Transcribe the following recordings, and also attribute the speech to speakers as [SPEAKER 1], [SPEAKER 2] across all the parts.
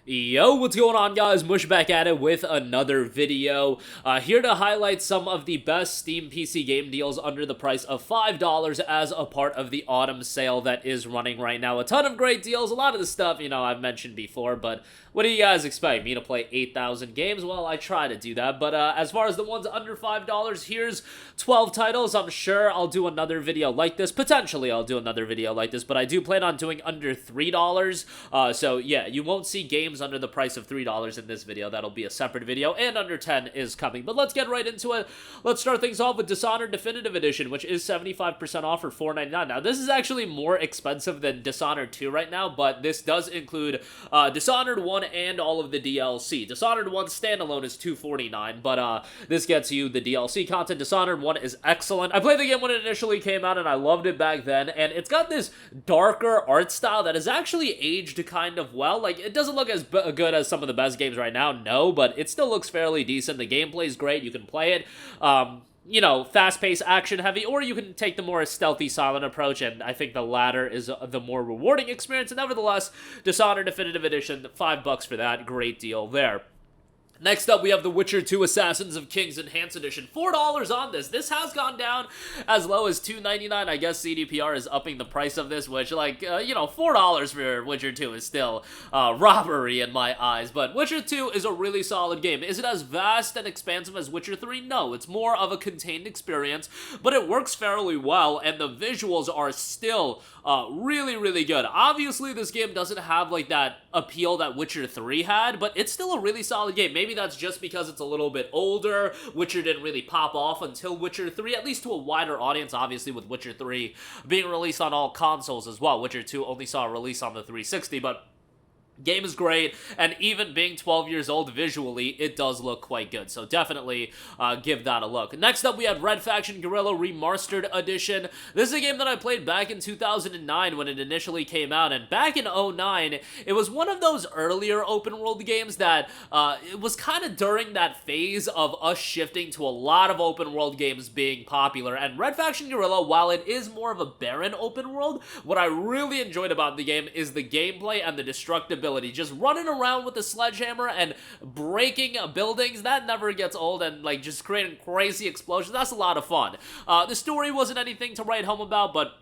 [SPEAKER 1] Yo, what's going on, guys? Mush back at it with another video. Here to highlight some of the best Steam PC game deals under the price of $5 as a part of the autumn sale that is running right now. A ton of great deals, a lot of the stuff, I've mentioned before, but what do you guys expect? Me to play 8,000 games? Well, I try to do that, but as far as the ones under $5, here's 12 titles. I'm sure I'll do another video like this. Potentially, I'll do another video like this, but I do plan on doing under $3. So yeah, you won't see games under the price of $3 in this video. That'll be a separate video, and under 10 is coming. But let's get right into it. Let's start things off with Dishonored Definitive Edition, which is 75% off for $4.99. Now, this is actually more expensive than Dishonored 2 right now, but this does include Dishonored 1 and all of the DLC. Dishonored 1 standalone is $2.49, but this gets you the DLC content. Dishonored 1 is excellent. I played the game when it initially came out, and I loved it back then, and it's got this darker art style that has actually aged kind of well. Like, it doesn't look as good as some of the best games right now, no, but it still looks fairly decent. The gameplay is great. You can play it. Fast-paced, action-heavy, or you can take the more stealthy, silent approach, and I think the latter is the more rewarding experience. And nevertheless, Dishonored Definitive Edition, $5 for that, great deal there. Next up, we have The Witcher 2 Assassins of Kings Enhanced Edition. $4 on this. This has gone down as low as $2.99. I guess CDPR is upping the price of this, which, $4 for Witcher 2 is still robbery in my eyes. But Witcher 2 is a really solid game. Is it as vast and expansive as Witcher 3? No, it's more of a contained experience, but it works fairly well, and the visuals are still really, really good. Obviously, this game doesn't have, that appeal that Witcher 3 had, but it's still a really solid game. Maybe that's just because it's a little bit older. Witcher didn't really pop off until Witcher 3, at least to a wider audience, obviously, with Witcher 3 being released on all consoles as well. Witcher 2 only saw a release on the 360, but game is great, and even being 12 years old visually, it does look quite good, so definitely give that a look. Next up, we have Red Faction Guerrilla Re-Mars-tered Edition. This is a game that I played back in 2009 when it initially came out, and back in 2009, it was one of those earlier open-world games that it was kind of during that phase of us shifting to a lot of open-world games being popular, and Red Faction Guerrilla, while it is more of a barren open world, what I really enjoyed about the game is the gameplay and the destructibility. Just running around with a sledgehammer and breaking buildings, that never gets old, and just creating crazy explosions, that's a lot of fun. The story wasn't anything to write home about, but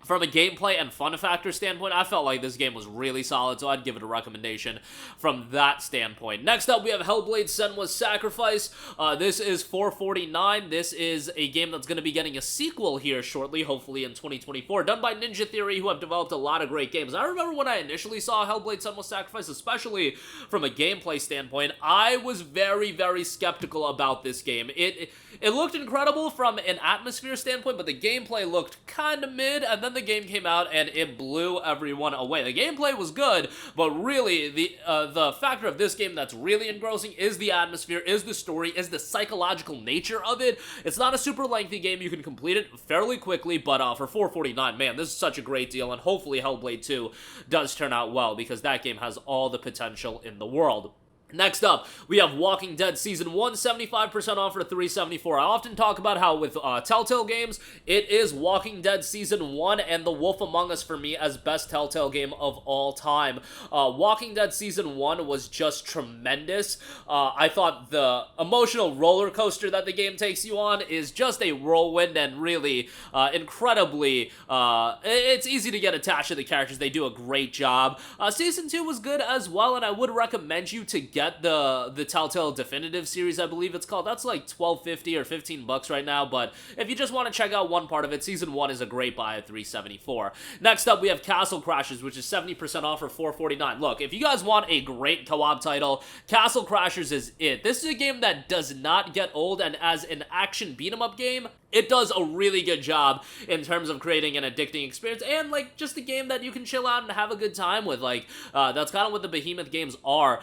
[SPEAKER 1] from a gameplay and fun factor standpoint, I felt like this game was really solid, so I'd give it a recommendation from that standpoint. Next up, we have Hellblade: Senua's Sacrifice. This is $4.49. This is a game that's going to be getting a sequel here shortly, hopefully in 2024, done by Ninja Theory, who have developed a lot of great games. I remember when I initially saw Hellblade: Senua's Sacrifice, especially from a gameplay standpoint, I was very, very skeptical about this game. It looked incredible from an atmosphere standpoint, but the gameplay looked kind of mid, and then the game came out and it blew everyone away. The gameplay was good, but really the factor of this game that's really engrossing is the atmosphere, is the story, is the psychological nature of it. It's not a super lengthy game. You can complete it fairly quickly, but for $4.49, man, this is such a great deal, and hopefully Hellblade 2 does turn out well, because that game has all the potential in the world. Next up, we have Walking Dead Season 1, 75% off for $3.74. I often talk about how with Telltale games, it is Walking Dead Season 1 and The Wolf Among Us for me as best Telltale game of all time. Walking Dead Season 1 was just tremendous. I thought the emotional roller coaster that the game takes you on is just a whirlwind, and really incredibly, it's easy to get attached to the characters. They do a great job. Season 2 was good as well, and I would recommend you to get the Telltale Definitive series, I believe it's called. That's like $12.50 or $15 right now, but if you just want to check out one part of it, Season 1 is a great buy at $3.74. Next up, we have Castle Crashers, which is 70% off for $4.49. Look, if you guys want a great co-op title, Castle Crashers is it. This is a game that does not get old, and as an action beat-em-up game, it does a really good job in terms of creating an addicting experience, and just a game that you can chill out and have a good time with. That's kind of what the Behemoth games are.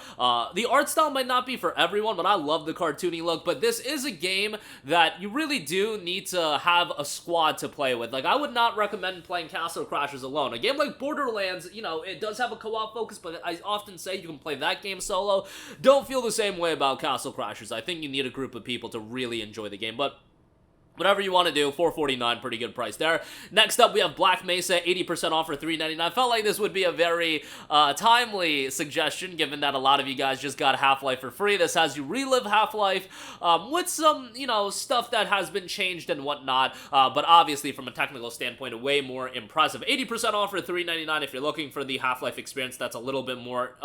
[SPEAKER 1] The art style might not be for everyone, but I love the cartoony look. But this is a game that you really do need to have a squad to play with. I would not recommend playing Castle Crashers alone. A game like Borderlands, it does have a co-op focus, but I often say you can play that game solo. Don't feel the same way about Castle Crashers. I think you need a group of people to really enjoy the game, but Whatever you want to do, $4.49, pretty good price there. Next up, we have Black Mesa, 80% off for $3.99. Felt like this would be a very timely suggestion, given that a lot of you guys just got Half-Life for free. This has you relive Half-Life with some, stuff that has been changed and whatnot, but obviously from a technical standpoint, way more impressive. 80% off for $3.99 if you're looking for the Half-Life experience that's a little bit more,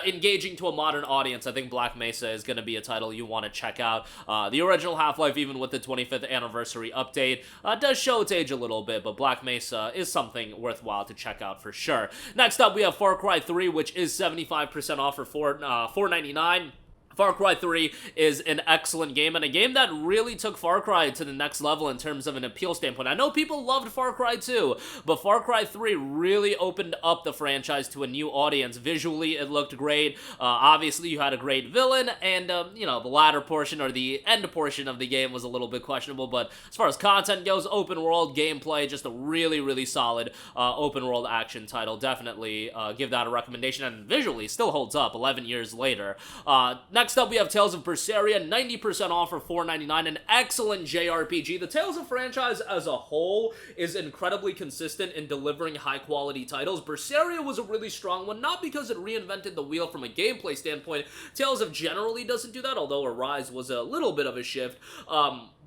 [SPEAKER 1] engaging to a modern audience. I think Black Mesa is going to be a title you want to check out. The original Half-Life, even with the 25th anniversary update, does show its age a little bit, but Black Mesa is something worthwhile to check out for sure. Next up, we have Far Cry 3, which is 75% off for $4.99. Far Cry 3 is an excellent game, and a game that really took Far Cry to the next level in terms of an appeal standpoint. I know people loved Far Cry 2, but Far Cry 3 really opened up the franchise to a new audience. Visually, it looked great. Obviously, you had a great villain, and, the latter portion, or the end portion of the game was a little bit questionable, but as far as content goes, open world gameplay, just a really, really solid open world action title. Definitely give that a recommendation, and visually still holds up 11 years later. Next up, we have Tales of Berseria, 90% off for $4.99, an excellent JRPG. The Tales of franchise as a whole is incredibly consistent in delivering high-quality titles. Berseria was a really strong one, not because it reinvented the wheel from a gameplay standpoint. Tales of generally doesn't do that, although Arise was a little bit of a shift.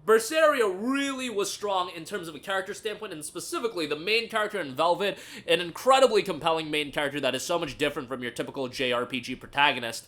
[SPEAKER 1] Berseria really was strong in terms of a character standpoint, and specifically the main character in Velvet, an incredibly compelling main character that is so much different from your typical JRPG protagonist.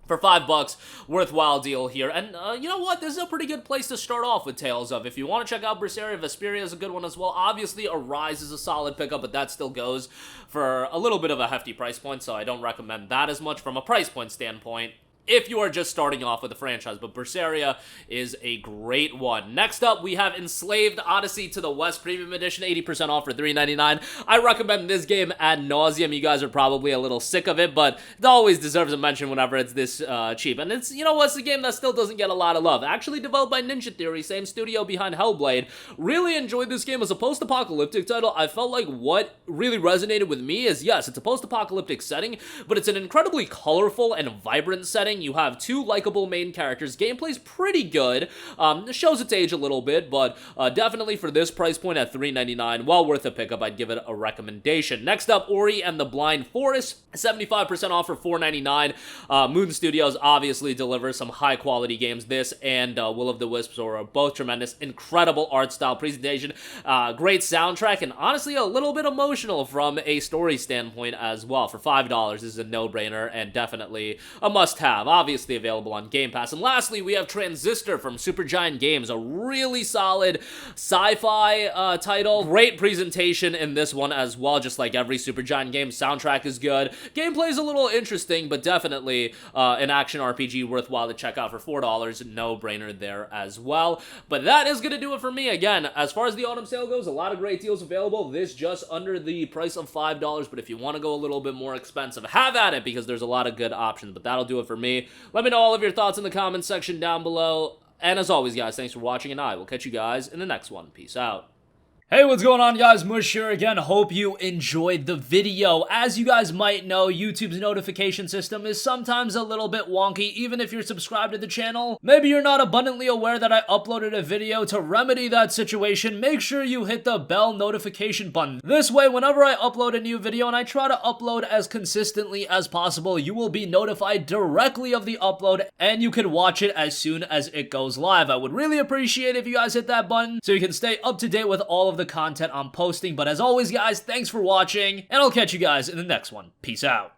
[SPEAKER 1] For $5, worthwhile deal here. And you know what? This is a pretty good place to start off with Tales of. If you want to check out Berseria, Vesperia is a good one as well. Obviously, Arise is a solid pickup, but that still goes for a little bit of a hefty price point, so I don't recommend that as much from a price point standpoint if you are just starting off with the franchise, but Berseria is a great one. Next up, we have Enslaved Odyssey to the West Premium Edition, 80% off for $3.99. I recommend this game ad nauseum. You guys are probably a little sick of it, but it always deserves a mention whenever it's this cheap. And it's, it's a game that still doesn't get a lot of love. Actually developed by Ninja Theory, same studio behind Hellblade. Really enjoyed this game as a post-apocalyptic title. I felt like what really resonated with me is, yes, it's a post-apocalyptic setting, but it's an incredibly colorful and vibrant setting. You have two likable main characters. Gameplay's pretty good. It shows its age a little bit, but definitely for this price point at $3.99, well worth a pickup. I'd give it a recommendation. Next up, Ori and the Blind Forest, 75% off for $4.99. Moon Studios obviously delivers some high-quality games. This and Will of the Wisps are both tremendous. Incredible art style presentation, great soundtrack, and honestly a little bit emotional from a story standpoint as well. For $5, this is a no-brainer and definitely a must-have. Obviously available on Game Pass. And lastly, we have Transistor from Supergiant Games, a really solid sci-fi title. Great presentation in this one as well, just like every Supergiant game. Soundtrack is good. Gameplay is a little interesting, but definitely an action RPG worthwhile to check out for $4. No-brainer there as well. But that is going to do it for me. Again, as far as the autumn sale goes, a lot of great deals available. This just under the price of $5, but if you want to go a little bit more expensive, have at it, because there's a lot of good options. But that'll do it for me. Let me know all of your thoughts in the comments section down below. And as always, guys, thanks for watching, and I will catch you guys in the next one. Peace out. Hey, what's going on, guys? Mush here again. Hope you enjoyed the video. As you guys might know, YouTube's notification system is sometimes a little bit wonky, even if you're subscribed to the channel. Maybe you're not abundantly aware that I uploaded a video. To remedy that situation, make sure you hit the bell notification button. This way, whenever I upload a new video, and I try to upload as consistently as possible, you will be notified directly of the upload, and you can watch it as soon as it goes live. I would really appreciate if you guys hit that button so you can stay up to date with all of the content I'm posting. But as always, guys, thanks for watching, and I'll catch you guys in the next one. Peace out.